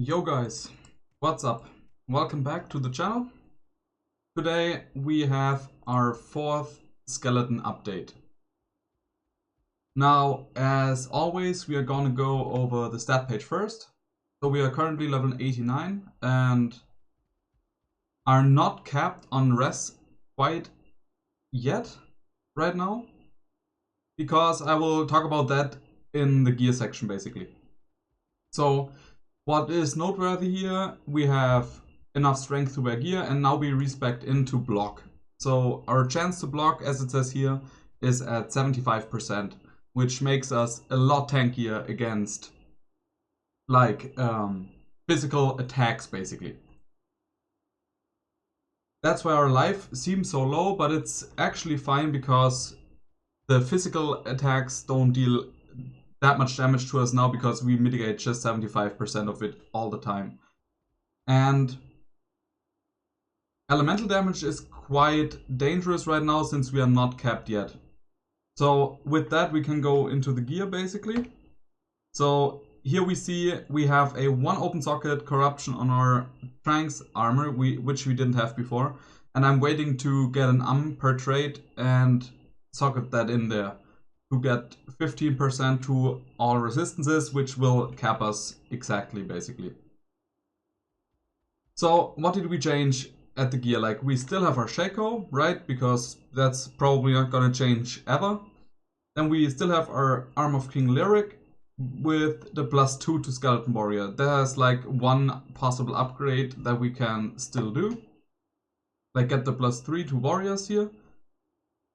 Yo guys, what's up? Welcome back to the channel. Today we have our fourth skeleton update. Now, as always, we are gonna go over the stat page first. So we are currently level 89 and are not capped on res quite yet right now, because I will talk about that in the gear section basically. So what is noteworthy here, we have enough strength to wear gear, and now we respec into block. So our chance to block, as it says here, is at 75%, which makes us a lot tankier against like physical attacks basically. That's why our life seems so low, but it's actually fine because the physical attacks don't deal that much damage to us now, because we mitigate just 75% of it all the time. And elemental damage is quite dangerous right now since we are not capped yet. So with that we can go into the gear basically. So here we see we have a 1 open socket corruption on our Tranks armor, which we didn't have before. And I'm waiting to get an per trait and socket that in there to get 15% to all resistances, which will cap us exactly basically. So what did we change at the gear? Like, we still have our Shaco, right? Because that's probably not gonna change ever. Then we still have our Arm of King Lyric with the +2 to Skeleton Warrior. There's like one possible upgrade that we can still do. Like get the +3 to Warriors here.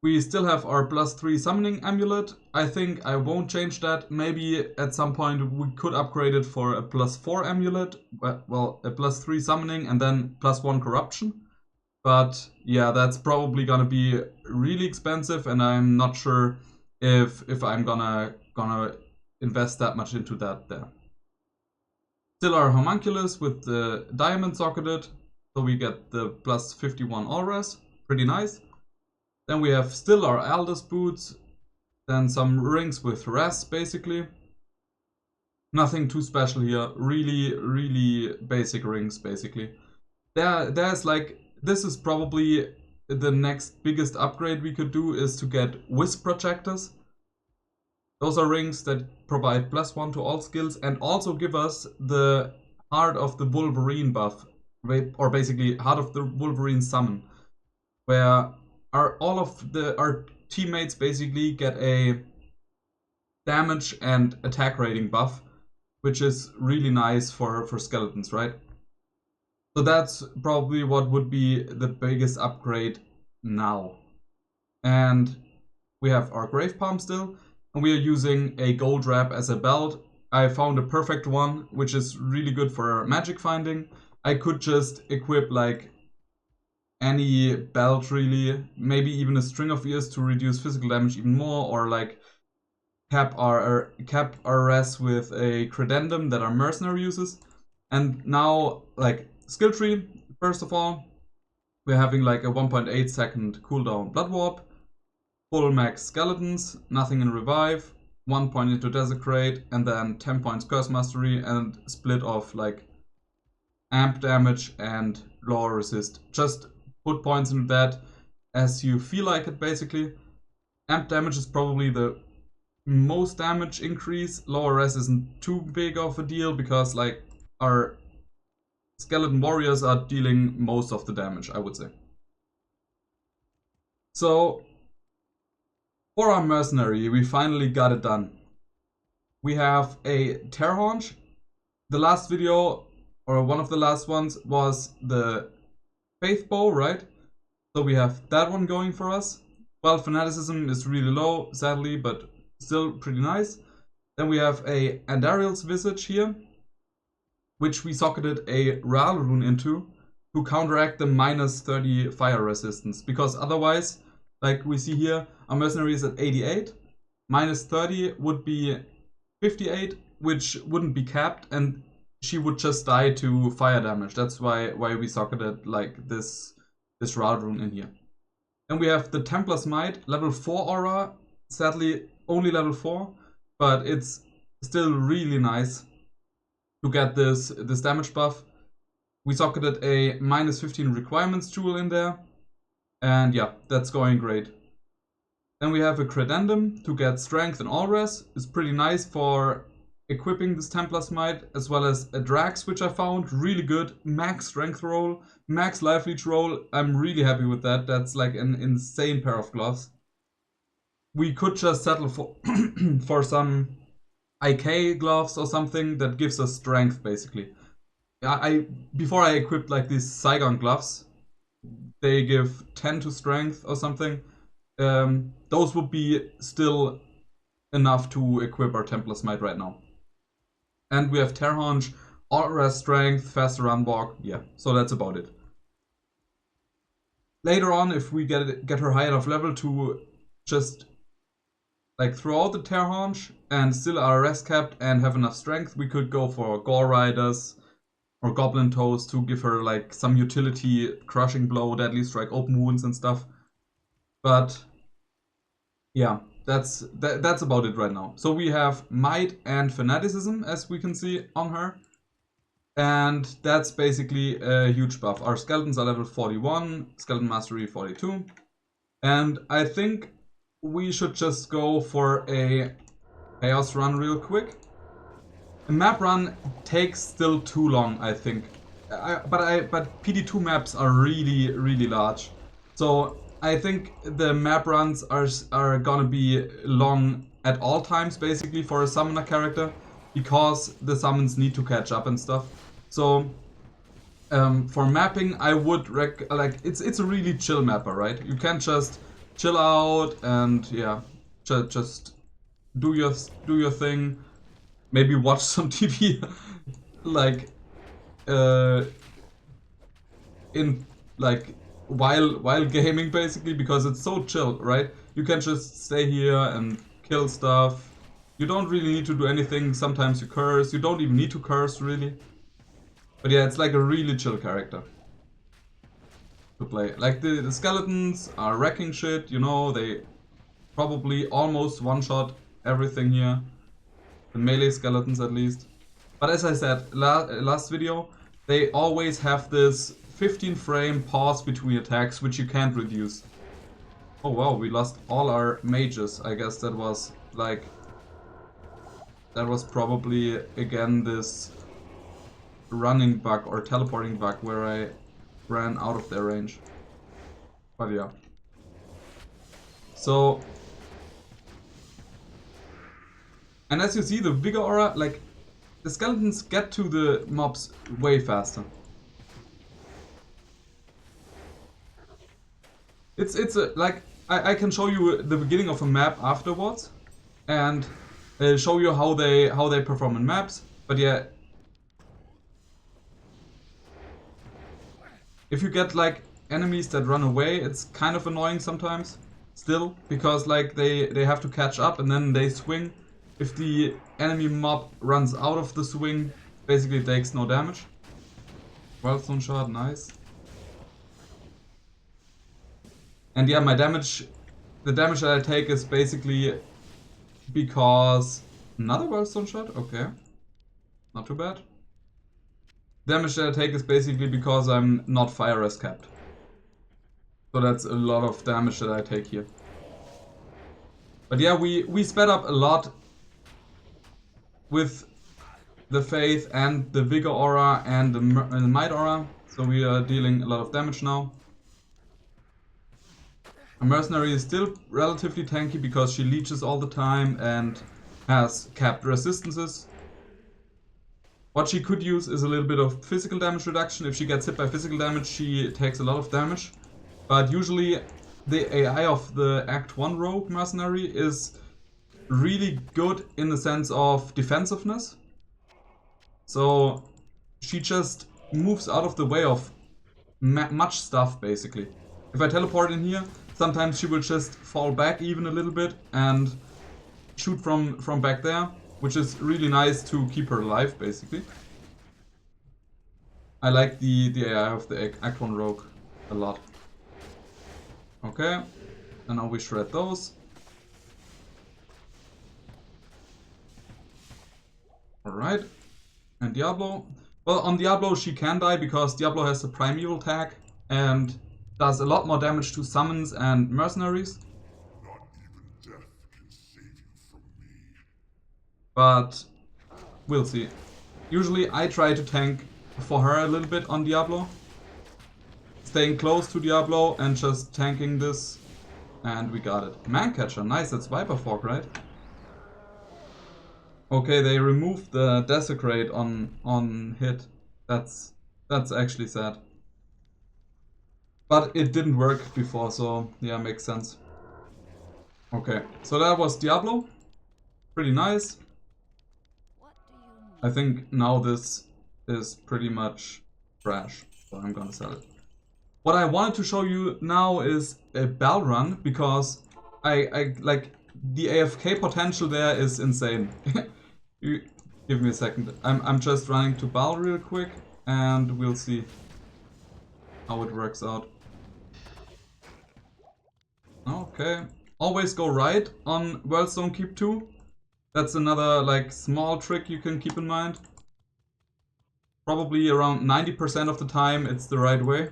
We still have our +3 Summoning Amulet. I think I won't change that. Maybe at some point we could upgrade it for a +4 Amulet. Well, a +3 Summoning and then +1 Corruption. But yeah, that's probably gonna be really expensive, and I'm not sure if I'm gonna invest that much into that there. Still our Homunculus with the Diamond socketed, so we get the +51 all res. Pretty nice. Then we have still our Aldous boots, then some rings with res basically. Nothing too special here, really basic rings basically. There's like, this is probably the next biggest upgrade we could do, is to get Wisp projectors. Those are rings that provide +1 to all skills and also give us the Heart of the Wolverine buff, or basically Heart of the Wolverine summon, where our teammates basically get a damage and attack rating buff, which is really nice for skeletons, right? So that's probably what would be the biggest upgrade now. And we have our Grave Palm still, and we are using a gold wrap as a belt. I found a perfect one, which is really good for magic finding. I could just equip like any belt really, maybe even a string of ears to reduce physical damage even more, or like cap our res with a credendum that our Mercenary uses. And now, like, skill tree, first of all, we're having like a 1.8 second cooldown Blood Warp, full max Skeletons, nothing in Revive, 1 point into Desecrate, and then 10 points Curse Mastery, and split of like amp damage and lower resist. Just put points into that as you feel like it basically. Amp damage is probably the most damage increase. Lower res isn't too big of a deal because like our Skeleton Warriors are dealing most of the damage, I would say. So for our Mercenary, we finally got it done. We have a Tear Haunch. The last video, or one of the last ones, was the Faith Bow, right? So we have that one going for us. Well, Fanaticism is really low, sadly, but still pretty nice. Then we have a Andariel's Visage here, which we socketed a Ral rune into to counteract the -30 fire resistance. Because otherwise, like we see here, our Mercenary is at 88. -30 would be 58, which wouldn't be capped, and she would just die to fire damage. That's why we socketed like this Ral rune in here. And we have the Templar's Might, level 4 aura. Sadly, only level 4, but it's still really nice. to get this damage buff. We socketed a -15 requirements jewel in there, and yeah, that's going great. Then we have a credendum to get strength and all res. It's pretty nice for equipping this Templar's Might, as well as a Drax, which I found really good. Max strength roll, max life leech roll. I'm really happy with that. That's like an insane pair of gloves. We could just settle for for some IK gloves or something that gives us strength, basically. Before I equipped like these Saigon gloves, they give 10 to strength or something. Those would be still enough to equip our Templar's Might right now. And we have Terhaunch, all rest strength, faster run walk. Yeah, so that's about it. Later on, if we get her high enough level to just like throw out the Terhaunch and still are rest capped and have enough strength, we could go for Gore Riders or Goblin Toes to give her like some utility, crushing blow, deadly strike, open wounds and stuff. But yeah, that's about it right now. So we have Might and Fanaticism, as we can see on her. And that's basically a huge buff. Our skeletons are level 41, skeleton mastery 42. And I think we should just go for a chaos run real quick. A map run takes still too long, I think. But PD2 maps are really large. So I think the map runs are gonna be long at all times, basically, for a summoner character, because the summons need to catch up and stuff. So for mapping, I would it's a really chill mapper, right? You can just chill out and yeah, just do your thing. Maybe watch some TV, like in like while gaming, basically, because it's so chill, right? You can just stay here and kill stuff. You don't really need to do anything. Sometimes you curse. You don't even need to curse, really. But yeah, it's like a really chill character to play. Like the skeletons are wrecking shit, you know, they probably almost one-shot everything here. The melee skeletons at least. But as I said last video, they always have this 15 frame pause between attacks, which you can't reduce. Oh wow, we lost all our mages. I guess that was like... that was probably again this running bug or teleporting bug where I ran out of their range. But yeah. So... and as you see, the Vigor Aura, like, the skeletons get to the mobs way faster. It's a, like, I can show you the beginning of a map afterwards and show you how they perform in maps. But yeah, if you get like enemies that run away, it's kind of annoying sometimes still, because like they have to catch up and then they swing. If the enemy mob runs out of the swing, basically it takes no damage. Wildstone shard, nice. And yeah, the damage that I take is basically because... another Wildstone shard? Okay. Not too bad. Damage that I take is basically because I'm not fire res capped. So that's a lot of damage that I take here. But yeah, we sped up a lot with the Faith and the Vigor Aura and the Might Aura. So we are dealing a lot of damage now. A Mercenary is still relatively tanky because she leeches all the time and has capped resistances. What she could use is a little bit of physical damage reduction. If she gets hit by physical damage, she takes a lot of damage. But usually the AI of the Act 1 rogue Mercenary is really good in the sense of defensiveness. So she just moves out of the way of much stuff, basically. If I teleport in here, sometimes she will just fall back even a little bit and shoot from back there, which is really nice to keep her alive, basically. I like the AI of the Act 1 rogue a lot. Okay, and now we shred those. Alright. And Diablo. Well, on Diablo she can die because Diablo has the Primeval tag and does a lot more damage to summons and mercenaries. Not even death can save you from me. But we'll see. Usually I try to tank for her a little bit on Diablo. Staying close to Diablo and just tanking this. And we got it. Mancatcher, nice, that's Viper Fork, right? Okay, they removed the Desecrate on hit. That's actually sad. But it didn't work before, so yeah, makes sense. Okay, so that was Diablo. Pretty nice. I think now this is pretty much trash, so I'm gonna sell it. What I wanted to show you now is a Baal run, because I like the AFK potential there is insane. You give me a second. I'm just running to Baal real quick and we'll see how it works out. Okay. Always go right on Worldstone Keep 2. That's another like small trick you can keep in mind. Probably around 90% of the time it's the right way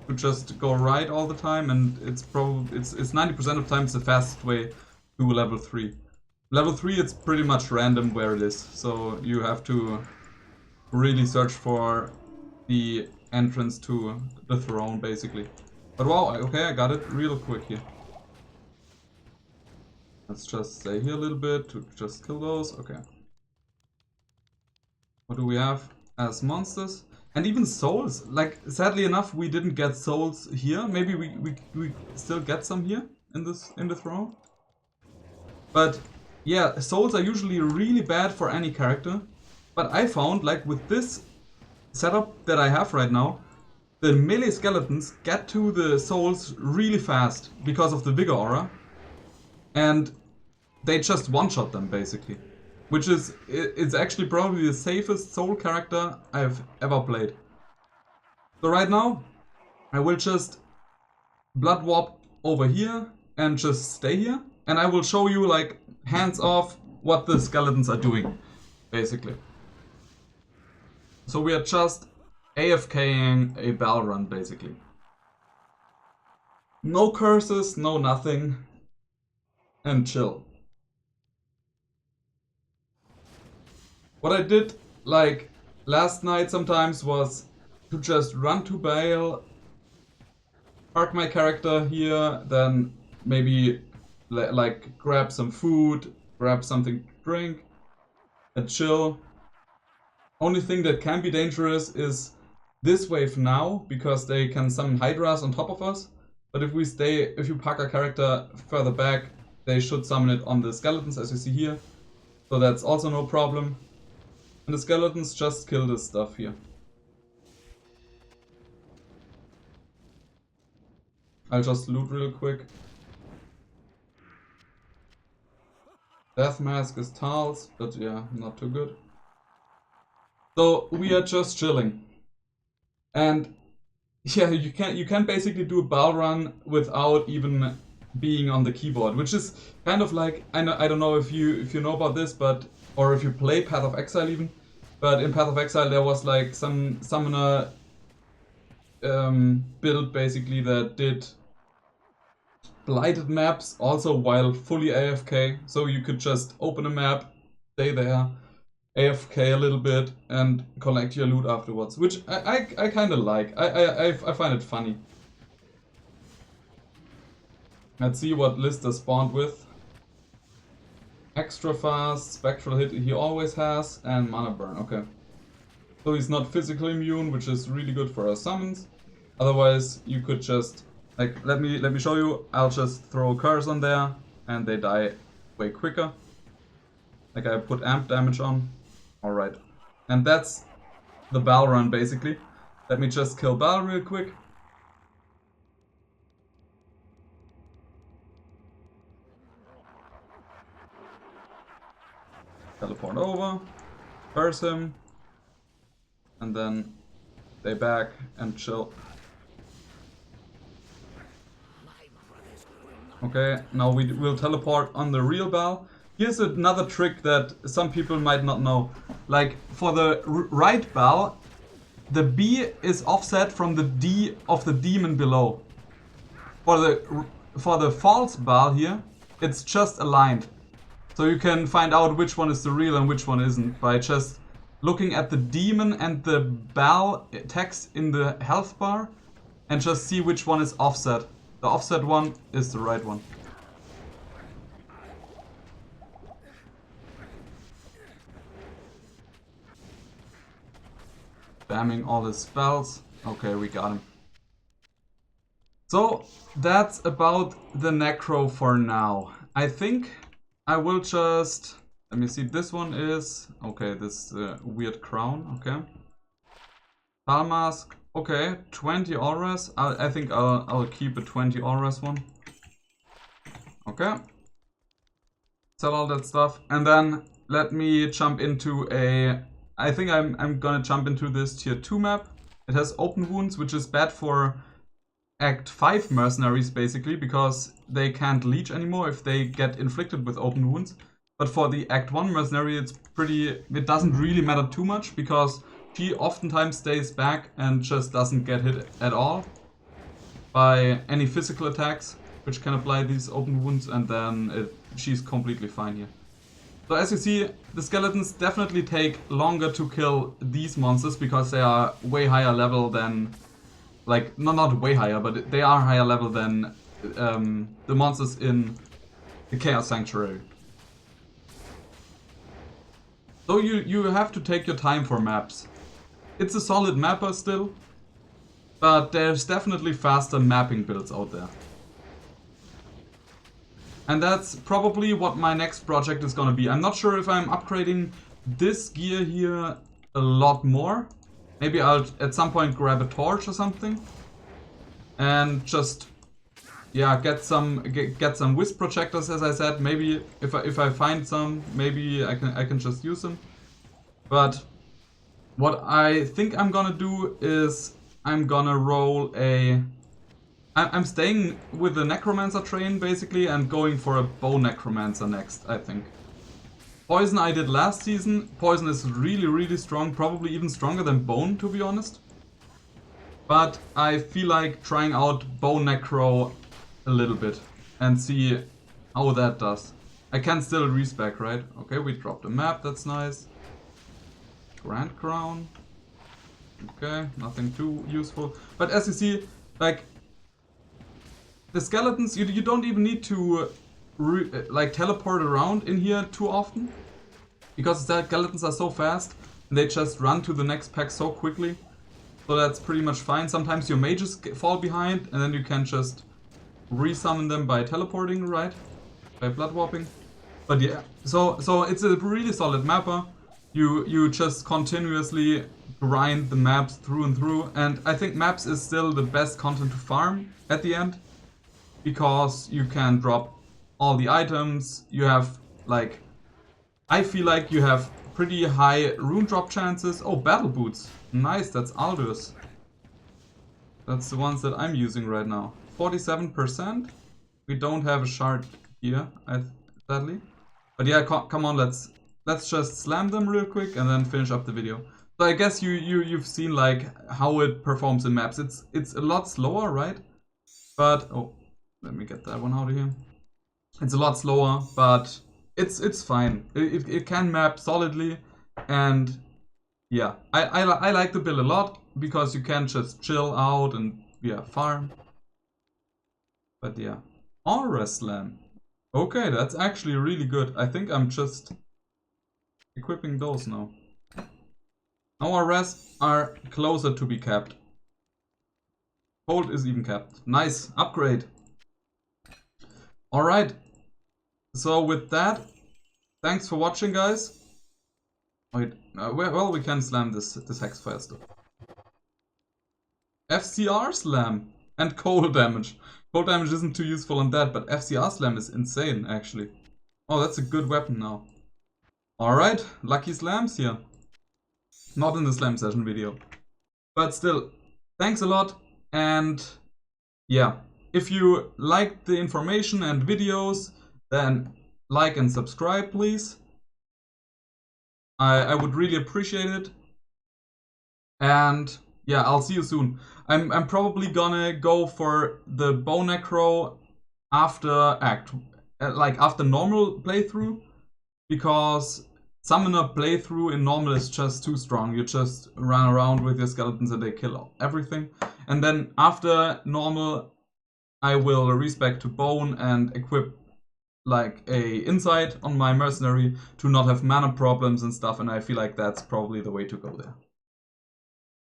to just go right all the time, and it's 90% of the time it's the fastest way to level 3. Level 3 it's pretty much random where it is, so you have to really search for the entrance to the throne basically. But wow, okay, I got it real quick here. Let's just stay here a little bit to just kill those. Okay. What do we have as monsters? And even souls. Like, sadly enough, we didn't get souls here. Maybe we still get some here in the throne. But yeah, souls are usually really bad for any character. But I found, like, with this setup that I have right now, the melee skeletons get to the souls really fast because of the Vigor aura. And they just one-shot them, basically. Which is, it's actually probably the safest soul character I've ever played. So right now, I will just blood warp over here and just stay here. And I will show you, like, hands off what the skeletons are doing, basically. So we are just AFKing a Baal run, basically. No curses, no nothing. And chill. What I did, like, last night sometimes was to just run to Baal, park my character here, then maybe like grab some food, grab something to drink, and chill. Only thing that can be dangerous is this wave now, because they can summon Hydras on top of us. But if you park our character further back, they should summon it on the skeletons, as you see here. So that's also no problem. And the skeletons just kill this stuff here. I'll just loot real quick. Death Mask is Tals, but yeah, not too good. So we are just chilling. And yeah, you can basically do a Baal run without even being on the keyboard, which is kind of like, I don't know if you know about this, but or if you play Path of Exile even. But in Path of Exile there was like some summoner build basically that did blighted maps also while fully AFK. So you could just open a map, stay there, AFK a little bit, and collect your loot afterwards, which I kind of like. I find it funny. Let's see what Lister spawned with. Extra fast, spectral hit he always has, and mana burn, okay. So he's not physically immune, which is really good for our summons. Otherwise you could just, like, let me show you, I'll just throw a curse on there and they die way quicker. Like I put amp damage on. Alright. And that's the Baal run basically. Let me just kill Baal real quick. Teleport over, curse him, and then stay back and chill. Okay, now we will teleport on the real Baal. Here's another trick that some people might not know. Like for the right Baal, the B is offset from the D of the demon below. For the false Baal here, it's just aligned. So you can find out which one is the real and which one isn't by just looking at the demon and the Baal text in the health bar and just see which one is offset. The offset one is the right one. Spamming all his spells. Okay, we got him. So that's about the Necro for now. I think I will just... Let me see, this one is... Okay, this weird crown, okay. Baal mask, okay, 20 auras. I think I'll keep a 20 auras one. Okay. Sell all that stuff. And then let me jump into a... I think I'm gonna jump into this tier 2 map. It has open wounds, which is bad for Act 5 mercenaries basically, because they can't leech anymore if they get inflicted with open wounds. But for the Act 1 mercenary, it doesn't really matter too much, because she oftentimes stays back and just doesn't get hit at all by any physical attacks, which can apply these open wounds, and then she's completely fine here. So as you see, the skeletons definitely take longer to kill these monsters, because they are way higher level than... Like, not way higher, but they are higher level than the monsters in the Chaos Sanctuary. So you have to take your time for maps. It's a solid mapper still, but there's definitely faster mapping builds out there. And that's probably what my next project is gonna be. I'm not sure if I'm upgrading this gear here a lot more. Maybe I'll at some point grab a torch or something and just, yeah, get some wisp projectors, as I said. Maybe if I find some, maybe I can just use them. But what I think I'm gonna do is I'm gonna roll a... I'm staying with the Necromancer train basically and going for a Bow Necromancer next, I think. Poison I did last season. Poison is really strong, probably even stronger than Bone, to be honest. But I feel like trying out Bow Necro a little bit and see how that does. I can still respec, right? Okay, we dropped a map, that's nice. Grand Crown. Okay, nothing too useful. But as you see, like, the skeletons, you don't even need to like teleport around in here too often, because the skeletons are so fast and they just run to the next pack so quickly. So that's pretty much fine. Sometimes your mages fall behind and then you can just resummon them by teleporting, right? By blood warping. But yeah, so it's a really solid mapper. You just continuously grind the maps through and through, and I think maps is still the best content to farm at the end, because you can drop all the items. You have, like, I feel like you have pretty high rune drop chances. Oh, battle boots. Nice, that's Aldous. That's the ones that I'm using right now. 47%. We don't have a shard here, sadly. But yeah, come on, let's just slam them real quick and then finish up the video. So I guess you've seen like how it performs in maps. It's a lot slower, right? But oh, let me get that one out of here. It's a lot slower, but it's fine. It can map solidly, and yeah, I like the build a lot because you can just chill out and yeah, farm. But yeah, Aura Slam. Okay, that's actually really good. I think I'm just equipping those now. Our rests are closer to be capped. Cold is even capped. Nice, upgrade. Alright, so with that, thanks for watching, guys. Wait, well, we can slam this Hexfire stuff. FCR Slam and cold damage. Cold damage isn't too useful on that, but FCR Slam is insane, actually. Oh, that's a good weapon now. Alright, lucky slams here. Not in the slam session video. But still, thanks a lot, and yeah. If you liked the information and videos, then like and subscribe, please. I would really appreciate it. And yeah, I'll see you soon. I'm probably gonna go for the Bow Necro after after normal playthrough, because summoner playthrough in normal is just too strong. You just run around with your skeletons and they kill everything. And then after normal, I will respec to bone and equip like a insight on my mercenary to not have mana problems and stuff, and I feel like that's probably the way to go there.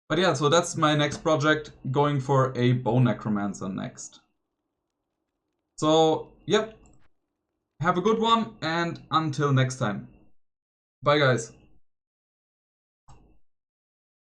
But yeah, so that's my next project, going for a Bone Necromancer next. So, yep. Have a good one, and until next time. Bye, guys.